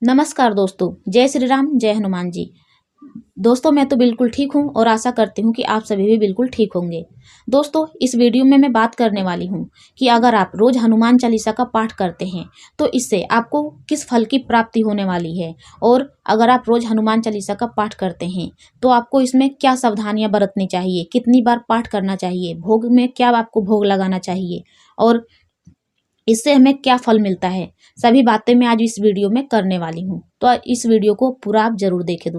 नमस्कार दोस्तों, जय श्री राम, जय हनुमान जी। दोस्तों, मैं तो बिल्कुल ठीक हूँ और आशा करती हूँ कि आप सभी भी बिल्कुल ठीक होंगे। दोस्तों, इस वीडियो में मैं बात करने वाली हूँ कि अगर आप रोज हनुमान चालीसा का पाठ करते हैं तो इससे आपको किस फल की प्राप्ति होने वाली है, और अगर आप रोज हनुमान चालीसा का पाठ करते हैं तो आपको इसमें क्या सावधानियां बरतनी चाहिए, कितनी बार पाठ करना चाहिए, भोग में क्या आपको भोग लगाना चाहिए और इससे हमें क्या फल मिलता है, सभी बातें मैं आज इस वीडियो में करने वाली हूँ। तो इस वीडियो को पूरा आप जरूर देखें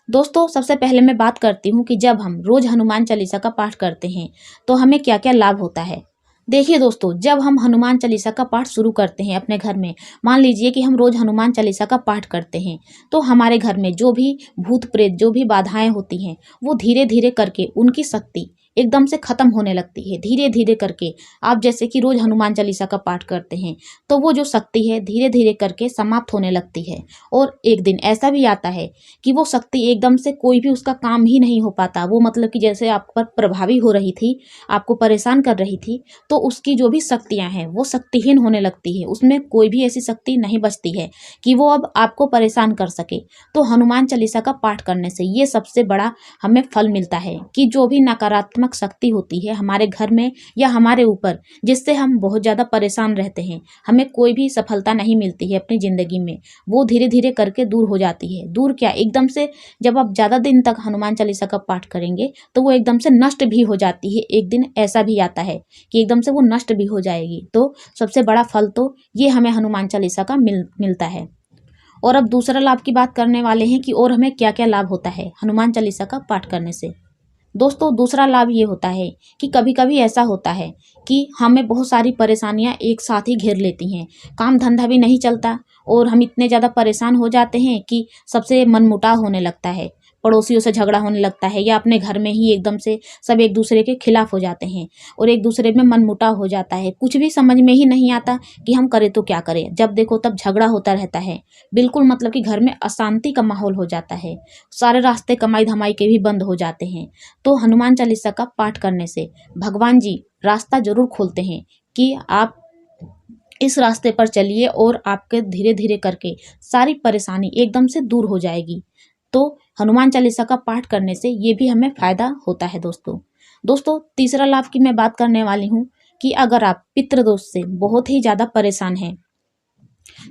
दोस्तों, सबसे पहले मैं बात करती हूँ कि जब हम रोज हनुमान चालीसा का पाठ करते हैं तो हमें क्या क्या लाभ होता है। देखिए दोस्तों, जब हम हनुमान चालीसा का पाठ शुरू करते हैं अपने घर में, मान लीजिए कि हम रोज हनुमान चालीसा का पाठ करते हैं, तो हमारे घर में जो भी भूत प्रेत, जो भी बाधाएं होती हैं, वो धीरे धीरे करके उनकी शक्ति एकदम से खत्म होने लगती है। धीरे धीरे करके आप जैसे कि रोज हनुमान चालीसा का पाठ करते हैं तो वो जो शक्ति है धीरे धीरे करके समाप्त होने लगती है, और एक दिन ऐसा भी आता है कि वो शक्ति एकदम से कोई भी उसका काम ही नहीं हो पाता। वो मतलब कि जैसे आप पर प्रभावी हो रही थी, आपको परेशान कर रही थी, तो उसकी जो भी शक्तियां हैं वो शक्तिहीन होने लगती है। उसमें कोई भी ऐसी शक्ति नहीं बचती है कि वो अब आपको परेशान कर सके। तो हनुमान चालीसा का पाठ करने से ये सबसे बड़ा हमें फल मिलता है कि जो भी नकारात्मक शक्ति होती है हमारे घर में या हमारे ऊपर, जिससे हम बहुत ज़्यादा परेशान रहते हैं, हमें कोई भी सफलता नहीं मिलती है अपनी ज़िंदगी में, वो धीरे धीरे करके दूर हो जाती है। दूर क्या, एकदम से जब आप ज़्यादा दिन तक हनुमान चालीसा का पाठ करेंगे तो वो एकदम से नष्ट भी हो जाती है। एक दिन ऐसा भी आता है कि एकदम से वो नष्ट भी हो जाएगी। तो सबसे बड़ा फल तो ये हमें हनुमान चालीसा का मिलता है। और अब दूसरा लाभ की बात करने वाले हैं कि और हमें क्या क्या लाभ होता है हनुमान चालीसा का पाठ करने से। दोस्तों, दूसरा लाभ ये होता है कि कभी कभी ऐसा होता है कि हमें बहुत सारी परेशानियां एक साथ ही घेर लेती हैं, काम धंधा भी नहीं चलता और हम इतने ज़्यादा परेशान हो जाते हैं कि सबसे मनमुटाव होने लगता है, पड़ोसियों से झगड़ा होने लगता है, या अपने घर में ही एकदम से सब एक दूसरे के खिलाफ हो जाते हैं और एक दूसरे में मनमुटाव हो जाता है। कुछ भी समझ में ही नहीं आता कि हम करें तो क्या करें, जब देखो तब झगड़ा होता रहता है। बिल्कुल मतलब कि घर में अशांति का माहौल हो जाता है, सारे रास्ते कमाई धमाई के भी बंद हो जाते हैं। तो हनुमान चालीसा का पाठ करने से भगवान जी रास्ता जरूर खोलते हैं कि आप इस रास्ते पर चलिए और आपके धीरे धीरे करके सारी परेशानी एकदम से दूर हो जाएगी। तो हनुमान चालीसा का पाठ करने से ये भी हमें फायदा होता है दोस्तों, तीसरा लाभ की मैं बात करने वाली हूँ कि अगर आप पितृदोष से बहुत ही ज़्यादा परेशान हैं,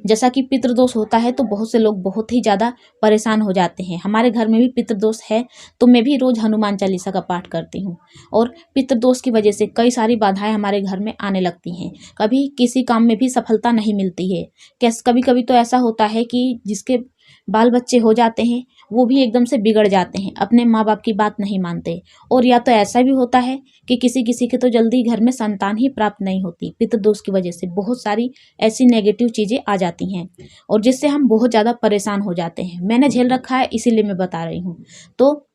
जैसा कि पितृदोष होता है तो बहुत से लोग बहुत ही ज़्यादा परेशान हो जाते हैं। हमारे घर में भी पितृदोष है तो मैं भी रोज़ हनुमान चालीसा का पाठ करती हूँ, और पितृदोष की वजह से कई सारी बाधाएं हमारे घर में आने लगती हैं। कभी किसी काम में भी सफलता नहीं मिलती है। कभी कभी तो ऐसा होता है कि जिसके बाल बच्चे हो जाते हैं वो भी एकदम से बिगड़ जाते हैं, अपने माँ बाप की बात नहीं मानते। और या तो ऐसा भी होता है कि किसी किसी के तो जल्दी घर में संतान ही प्राप्त नहीं होती। पितृदोष की वजह से बहुत सारी ऐसी नेगेटिव चीज़ें आ जाती हैं और जिससे हम बहुत ज़्यादा परेशान हो जाते हैं। मैंने झेल रखा है, इसीलिए मैं बता रही हूँ। तो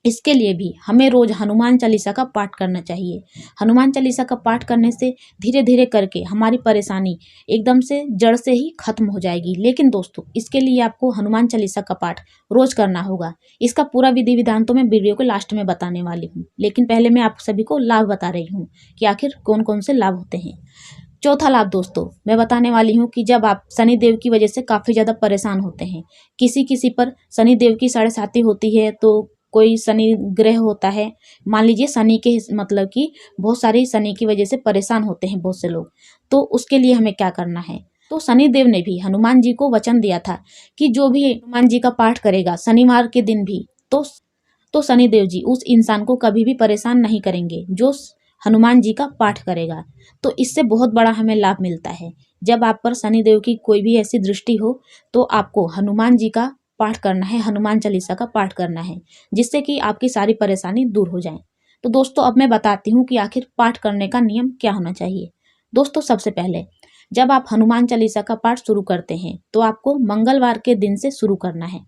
इसके लिए भी हमें रोज हनुमान चालीसा का पाठ करना चाहिए। हनुमान चालीसा का पाठ करने से धीरे धीरे करके हमारी परेशानी एकदम से जड़ से ही खत्म हो जाएगी। लेकिन दोस्तों, इसके लिए आपको हनुमान चालीसा का पाठ रोज करना होगा। इसका पूरा विधि विधान तो मैं वीडियो के लास्ट में बताने वाली हूँ, लेकिन पहले मैं आप सभी को लाभ बता रही हूँ कि आखिर कौन कौन से लाभ होते हैं। चौथा लाभ दोस्तों मैं बताने वाली हूँ कि जब आप शनि देव की वजह से काफ़ी ज़्यादा परेशान होते हैं, किसी किसी पर शनि देव की साढ़े साती होती है, तो कोई शनि ग्रह होता है, मान लीजिए शनि के मतलब कि बहुत सारी शनि की वजह से परेशान होते हैं बहुत से लोग, तो उसके लिए हमें क्या करना है। तो शनि देव ने भी हनुमान जी को वचन दिया था कि जो भी हनुमान जी का पाठ करेगा शनिवार के दिन भी, तो शनि देव जी उस इंसान को कभी भी परेशान नहीं करेंगे जो हनुमान जी का पाठ करेगा। तो इससे बहुत बड़ा हमें लाभ मिलता है। जब आप पर शनि देव की कोई भी ऐसी दृष्टि हो तो आपको हनुमान जी का पाठ करना है, हनुमान चालीसा का पाठ करना है, जिससे कि आपकी सारी परेशानी दूर हो जाए। तो दोस्तों, अब मैं बताती हूँ कि आखिर पाठ करने का नियम क्या होना चाहिए। दोस्तों, सबसे पहले जब आप हनुमान चालीसा का पाठ शुरू करते हैं तो आपको मंगलवार के दिन से शुरू करना है।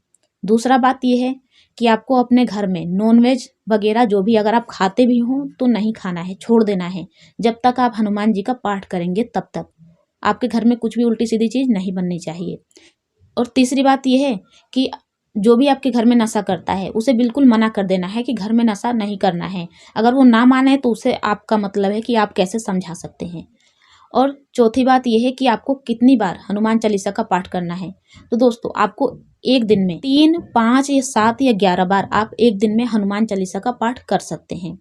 दूसरा बात यह है कि आपको अपने घर में नॉनवेज वगैरह जो भी अगर आप खाते भी हों तो नहीं खाना है, छोड़ देना है। जब तक आप हनुमान जी का पाठ करेंगे तब तक आपके घर में कुछ भी उल्टी सीधी चीज़ नहीं बननी चाहिए। और तीसरी बात यह है कि जो भी आपके घर में नशा करता है उसे बिल्कुल मना कर देना है कि घर में नशा नहीं करना है। अगर वो ना माने तो उसे आपका मतलब है कि आप कैसे समझा सकते हैं। और चौथी बात यह है कि आपको कितनी बार हनुमान चालीसा का पाठ करना है। तो दोस्तों आपको एक दिन में 3, 5 या 7 या 11 बार आप एक दिन में हनुमान चालीसा का पाठ कर सकते हैं।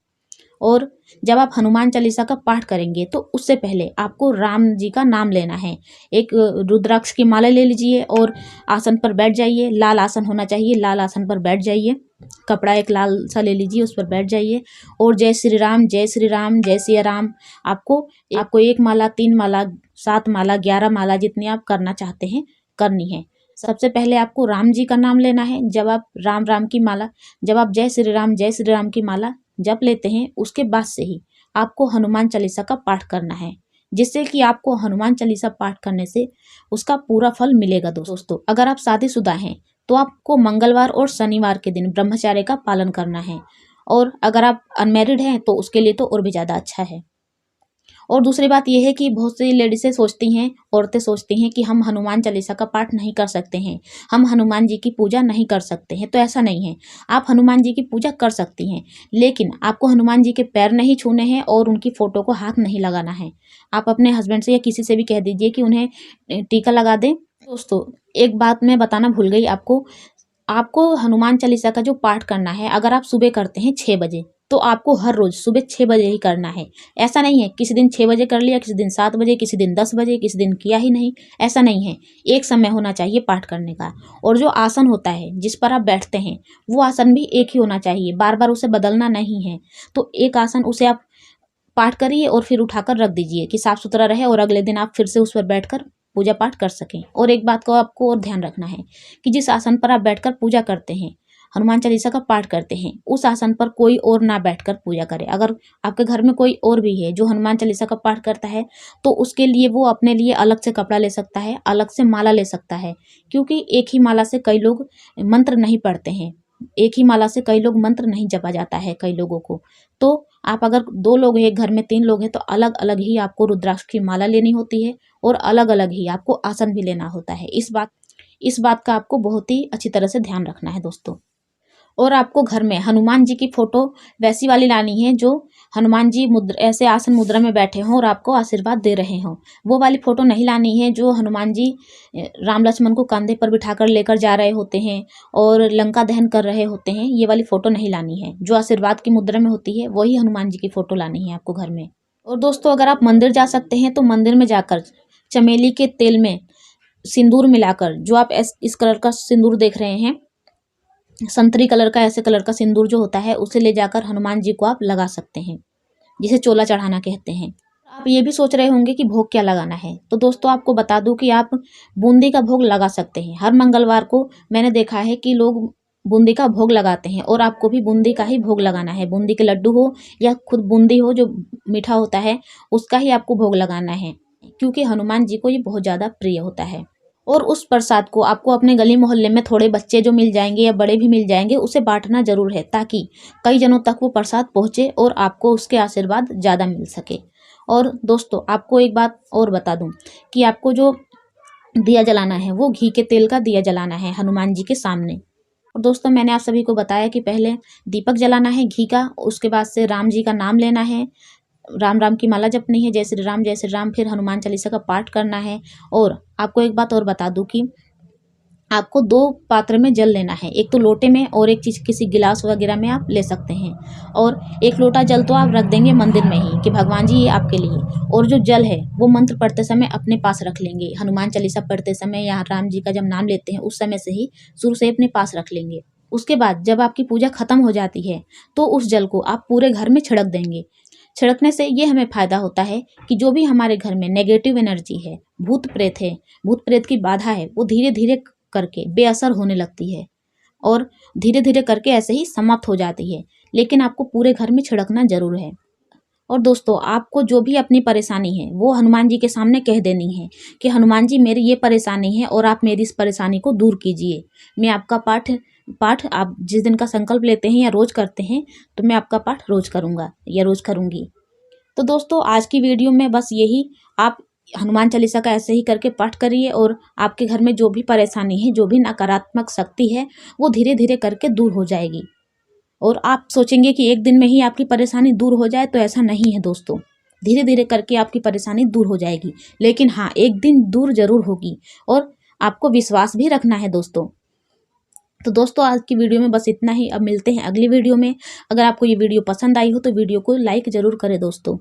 और जब आप हनुमान चालीसा का पाठ करेंगे तो उससे पहले आपको राम जी का नाम लेना है। एक रुद्राक्ष की माला ले लीजिए और आसन पर बैठ जाइए। लाल आसन होना चाहिए, लाल आसन पर बैठ जाइए। कपड़ा एक लाल सा ले लीजिए, उस पर बैठ जाइए और जय श्री राम, जय श्री राम, जय सिया राम। आपको 1 माला, 3 माला, 7 माला, 11 माला जितनी आप करना चाहते हैं करनी है। सबसे पहले आपको राम जी का नाम लेना है। जब आप राम राम की माला, जब आप जय श्री राम की माला जप लेते हैं, उसके बाद से ही आपको हनुमान चालीसा का पाठ करना है, जिससे कि आपको हनुमान चालीसा पाठ करने से उसका पूरा फल मिलेगा। दोस्तों अगर आप शादीशुदा हैं तो आपको मंगलवार और शनिवार के दिन ब्रह्मचर्य का पालन करना है, और अगर आप अनमैरिड हैं तो उसके लिए तो और भी ज़्यादा अच्छा है। और दूसरी बात यह है कि बहुत सी लेडीज़ें सोचती हैं, औरतें सोचती हैं कि हम हनुमान चालीसा का पाठ नहीं कर सकते हैं, हम हनुमान जी की पूजा नहीं कर सकते हैं। तो ऐसा नहीं है, आप हनुमान जी की पूजा कर सकती हैं, लेकिन आपको हनुमान जी के पैर नहीं छूने हैं और उनकी फ़ोटो को हाथ नहीं लगाना है। आप अपने हस्बैंड से या किसी से भी कह दीजिए कि उन्हें टीका लगा दें। दोस्तों एक बात मैं बताना भूल गई आपको हनुमान चालीसा का जो पाठ करना है, अगर आप सुबह करते हैं 6 बजे, तो आपको हर रोज़ सुबह 6 बजे ही करना है। ऐसा नहीं है किसी दिन 6 बजे कर लिया, किसी दिन 7 बजे, किसी दिन 10 बजे, किसी दिन किया ही नहीं, ऐसा नहीं है। एक समय होना चाहिए पाठ करने का। और जो आसन होता है जिस पर आप बैठते हैं, वो आसन भी एक ही होना चाहिए, बार बार उसे बदलना नहीं है। तो एक आसन उसे आप पाठ करिए और फिर उठाकर रख दीजिए कि साफ सुथरा रहे, और अगले दिन आप फिर से उस पर बैठकर पूजा पाठ कर सकें। और एक बात को आपको और ध्यान रखना है कि जिस आसन पर आप बैठकर पूजा करते हैं, हनुमान चालीसा का पाठ करते हैं, उस आसन पर कोई और ना बैठकर पूजा करे। अगर आपके घर में कोई और भी है जो हनुमान चालीसा का पाठ करता है, तो उसके लिए वो अपने लिए अलग से कपड़ा ले सकता है, अलग से माला ले सकता है, क्योंकि एक ही माला से कई लोग मंत्र नहीं पढ़ते हैं, एक ही माला से कई लोग मंत्र नहीं जपा जाता है कई लोगों को। तो आप अगर 2 लोग हैं, घर में 3 लोग हैं, तो अलग अलग ही आपको रुद्राक्ष की माला लेनी होती है और अलग अलग ही आपको आसन भी लेना होता है। इस बात का आपको बहुत ही अच्छी तरह से ध्यान रखना है दोस्तों। और आपको घर में हनुमान जी की फोटो वैसी वाली लानी है जो हनुमान जी मुद्रा, ऐसे आसन मुद्रा में बैठे हों और आपको आशीर्वाद दे रहे हों। वो वाली फोटो नहीं लानी है जो हनुमान जी राम लक्ष्मण को कंधे पर बिठाकर लेकर जा रहे होते हैं और लंका दहन कर रहे होते हैं। ये वाली फोटो नहीं लानी है। जो आशीर्वाद की मुद्रा में होती है वही हनुमान जी की फोटो लानी है आपको घर में। और दोस्तों अगर आप मंदिर जा सकते हैं तो मंदिर में जाकर चमेली के तेल में सिंदूर मिलाकर, जो आप इस कलर का सिंदूर देख रहे हैं, संतरी कलर का, ऐसे कलर का सिंदूर जो होता है, उसे ले जाकर हनुमान जी को आप लगा सकते हैं, जिसे चोला चढ़ाना कहते हैं। आप ये भी सोच रहे होंगे कि भोग क्या लगाना है, तो दोस्तों आपको बता दूं कि आप बूंदी का भोग लगा सकते हैं। हर मंगलवार को मैंने देखा है कि लोग बूंदी का भोग लगाते हैं, और आपको भी बूंदी का ही भोग लगाना है। बूंदी के लड्डू हो या खुद बूंदी हो जो मीठा होता है, उसका ही आपको भोग लगाना है, क्योंकि हनुमान जी को ये बहुत ज़्यादा प्रिय होता है। और उस प्रसाद को आपको अपने गली मोहल्ले में थोड़े बच्चे जो मिल जाएंगे या बड़े भी मिल जाएंगे, उसे बांटना जरूर है, ताकि कई जनों तक वो प्रसाद पहुँचे और आपको उसके आशीर्वाद ज़्यादा मिल सके। और दोस्तों आपको एक बात और बता दूं कि आपको जो दिया जलाना है वो घी के तेल का दिया जलाना है हनुमान जी के सामने। और दोस्तों मैंने आप सभी को बताया कि पहले दीपक जलाना है घी का, उसके बाद से राम जी का नाम लेना है, राम राम की माला जपनी है, जय श्री राम, फिर हनुमान चालीसा का पाठ करना है। और आपको एक बात और बता दूं कि आपको 2 पात्र में जल लेना है, एक तो लोटे में और एक चीज़ किसी गिलास वगैरह में आप ले सकते हैं। और 1 लोटा जल तो आप रख देंगे मंदिर में ही कि भगवान जी ये आपके लिए, और जो जल है वो मंत्र पढ़ते समय अपने पास रख लेंगे। हनुमान चालीसा पढ़ते समय या राम जी का जब नाम लेते हैं उस समय से ही शुरू से अपने पास रख लेंगे। उसके बाद जब आपकी पूजा खत्म हो जाती है तो उस जल को आप पूरे घर में छिड़क देंगे। छिड़कने से ये हमें फ़ायदा होता है कि जो भी हमारे घर में नेगेटिव एनर्जी है, भूत प्रेत है, भूत प्रेत की बाधा है, वो धीरे धीरे करके बेअसर होने लगती है और धीरे धीरे करके ऐसे ही समाप्त हो जाती है। लेकिन आपको पूरे घर में छिड़कना जरूर है। और दोस्तों आपको जो भी अपनी परेशानी है वो हनुमान जी के सामने कह देनी है कि हनुमान जी मेरी ये परेशानी है और आप मेरी इस परेशानी को दूर कीजिए। मैं आपका पाठ आप जिस दिन का संकल्प लेते हैं या रोज़ करते हैं, तो मैं आपका पाठ रोज़ करूँगा या रोज़ करूँगी। तो दोस्तों आज की वीडियो में बस यही, आप हनुमान चालीसा का ऐसे ही करके पाठ करिए और आपके घर में जो भी परेशानी है, जो भी नकारात्मक शक्ति है, वो धीरे धीरे करके दूर हो जाएगी। और आप सोचेंगे कि एक दिन में ही आपकी परेशानी दूर हो जाए, तो ऐसा नहीं है दोस्तों। धीरे धीरे करके आपकी परेशानी दूर हो जाएगी। लेकिन हाँ, एक दिन दूर जरूर होगी और आपको विश्वास भी रखना है दोस्तों। तो दोस्तों आज की वीडियो में बस इतना ही। अब मिलते हैं अगली वीडियो में। अगर आपको ये वीडियो पसंद आई हो तो वीडियो को लाइक ज़रूर करें दोस्तों।